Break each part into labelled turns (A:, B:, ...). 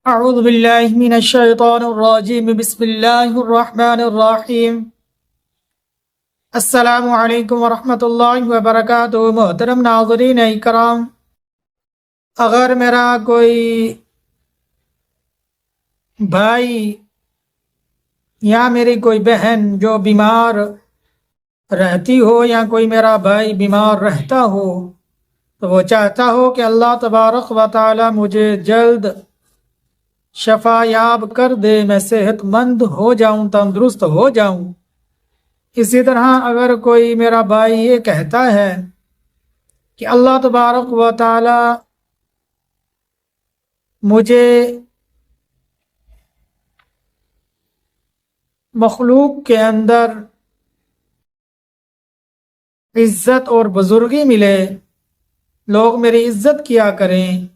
A: اعوذ باللہ من الشیطان الرجیم بسم اللہ الرحمن الرحیم السلام علیکم ورحمۃ اللہ وبرکاتہ۔ محترم ناظرین اکرام، اگر میرا کوئی بھائی یا میری کوئی بہن جو بیمار رہتی ہو یا کوئی میرا بھائی بیمار رہتا ہو تو وہ چاہتا ہو کہ اللہ تبارک و تعالی مجھے جلد شفا یاب کر دے، میں صحت مند ہو جاؤں، تندرست ہو جاؤں۔ اسی طرح اگر کوئی میرا بھائی یہ کہتا ہے کہ اللہ تبارک و تعالی مجھے مخلوق کے اندر عزت اور بزرگی ملے، لوگ میری عزت کیا کریں،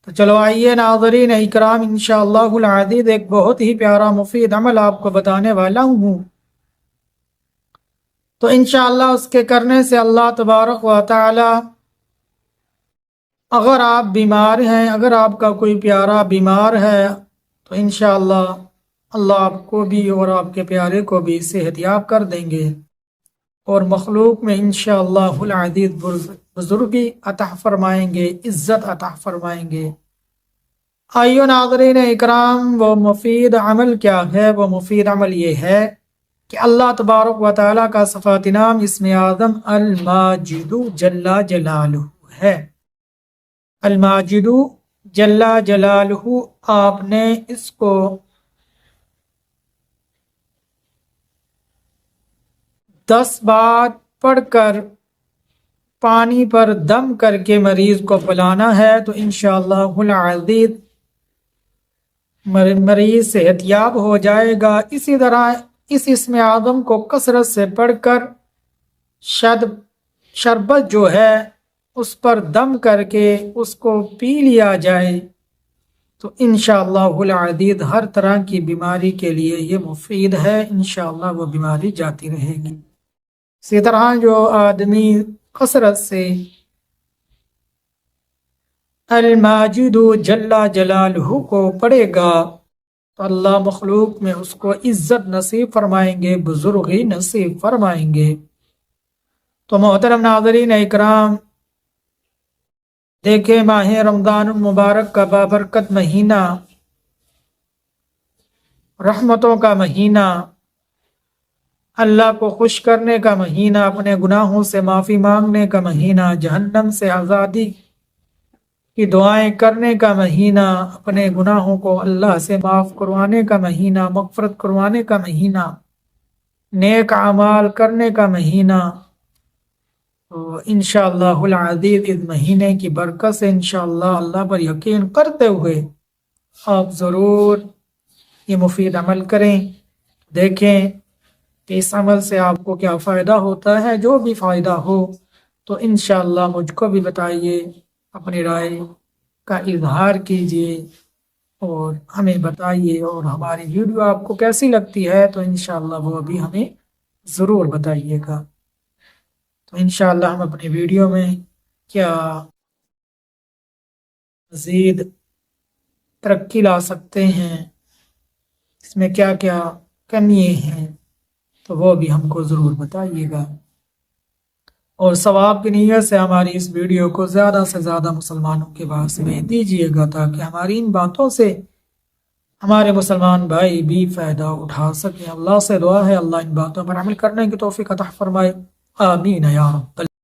A: تو چلو آئیے ناظرین اکرام، انشاءاللہ العزیز ایک بہت ہی پیارا مفید عمل آپ کو بتانے والا ہوں۔ تو انشاءاللہ اس کے کرنے سے اللہ تبارک و تعالی، اگر آپ بیمار ہیں، اگر آپ کا کوئی پیارا بیمار ہے تو انشاءاللہ اللہ آپ کو بھی اور آپ کے پیارے کو بھی صحت یاب کر دیں گے، اور مخلوق میں انشاءاللہ العزیز بزرگی عطا فرمائیں گے، عزت عطا فرمائیں گے۔ آئیو ناظرین اکرام، وہ مفید عمل کیا ہے؟ وہ مفید عمل یہ ہے کہ اللہ تبارک و تعالیٰ کا صفات نام اسم اعظم الماجد جل جلالہ ہے۔ الماجد جل جلالہ، آپ نے اس کو 10 بار پڑھ کر پانی پر دم کر کے مریض کو پلانا ہے تو انشاءاللہ العزیز مریض صحت یاب ہو جائے گا۔ اسی طرح اس اسم اعظم کو کثرت سے پڑھ کر شربت جو ہے اس پر دم کر کے اس کو پی لیا جائے تو انشاءاللہ العزیز ہر طرح کی بیماری کے لیے یہ مفید ہے، انشاءاللہ وہ بیماری جاتی رہے گی۔ اسی طرح جو آدمی کثرت سے الماجد جل جلالہ کو پڑھے گا تو اللہ مخلوق میں اس کو عزت نصیب فرمائیں گے، بزرگی نصیب فرمائیں گے۔ تو محترم ناظرین اکرام، دیکھیں ماہ رمضان المبارک کا بابرکت مہینہ، رحمتوں کا مہینہ، اللہ کو خوش کرنے کا مہینہ، اپنے گناہوں سے معافی مانگنے کا مہینہ، جہنم سے آزادی کی دعائیں کرنے کا مہینہ، اپنے گناہوں کو اللہ سے معاف کروانے کا مہینہ، مغفرت کروانے کا مہینہ، نیک اعمال کرنے کا مہینہ۔ تو انشاءاللہ العزیز اس مہینے کی برکت سے انشاءاللہ اللہ پر یقین کرتے ہوئے آپ ضرور یہ مفید عمل کریں، دیکھیں کہ اس عمل سے آپ کو کیا فائدہ ہوتا ہے۔ جو بھی فائدہ ہو تو انشاءاللہ مجھ کو بھی بتائیے، اپنی رائے کا اظہار کیجیے اور ہمیں بتائیے، اور ہماری ویڈیو آپ کو کیسی لگتی ہے تو انشاءاللہ وہ بھی ہمیں ضرور بتائیے گا۔ تو انشاءاللہ ہم اپنی ویڈیو میں کیا مزید ترقی لا سکتے ہیں، اس میں کیا کیا کمیاں ہیں تو وہ بھی ہم کو ضرور بتائیے گا، اور ثواب کی نیت سے ہماری اس ویڈیو کو زیادہ سے زیادہ مسلمانوں کے پاس میں دیجیے گا، تاکہ ہماری ان باتوں سے ہمارے مسلمان بھائی بھی فائدہ اٹھا سکیں۔ اللہ سے دعا ہے اللہ ان باتوں پر عمل کرنے کی توفیق عطا فرمائے، آمین یا رب۔